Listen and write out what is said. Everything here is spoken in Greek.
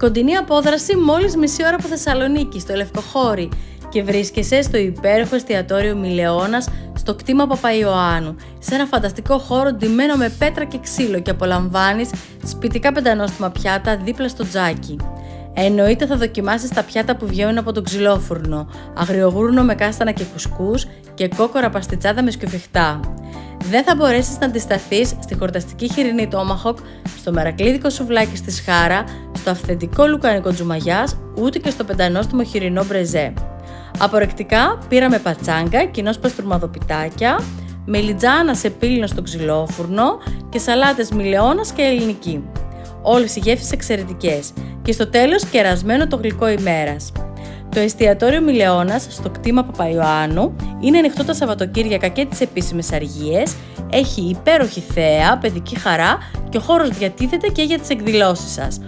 Κοντινή απόδραση μόλις μισή ώρα από Θεσσαλονίκη, στο Λευκοχώρι, και βρίσκεσαι στο υπέροχο εστιατόριο Μιλεώνας στο κτήμα Παπαϊωάννου, σε ένα φανταστικό χώρο ντυμένο με πέτρα και ξύλο, και απολαμβάνεις σπιτικά πεντανόστιμα πιάτα δίπλα στο τζάκι. Εννοείται θα δοκιμάσεις τα πιάτα που βγαίνουν από τον ξυλόφουρνο, αγριογούρνο με κάστανα και κουσκούς και κόκορα παστιτσάδα με σκιοφιχτά. Δεν θα μπορέσεις να αντισταθείς στη χορταστική χοιρινή τόμαχοκ, στο μερακλίδικο σουβλάκι στη Σχάρα, στο αυθεντικό λουκανικό τζουμαγιάς, ούτε και στο πεντανόστιμο χοιρινό μπρεζέ. Απορρεκτικά πήραμε πατσάγκα, κοινώς παστρουμαδοπιτάκια, μελιτζάνα σε πύλινο στο ξυλόφουρνο και σαλάτες Μιλεώνας και ελληνική. Όλες οι γεύσεις εξαιρετικές. Και στο τέλος κερασμένο το γλυκό ημέρας. Το εστιατόριο Μιλεώνας στο κτήμα Παπαϊωάννου είναι ανοιχτό τα Σαββατοκύριακα και τις επίσημες αργίες, έχει υπέροχη θέα, παιδική χαρά και ο χώρος διατίθεται και για τις εκδηλώσεις σας.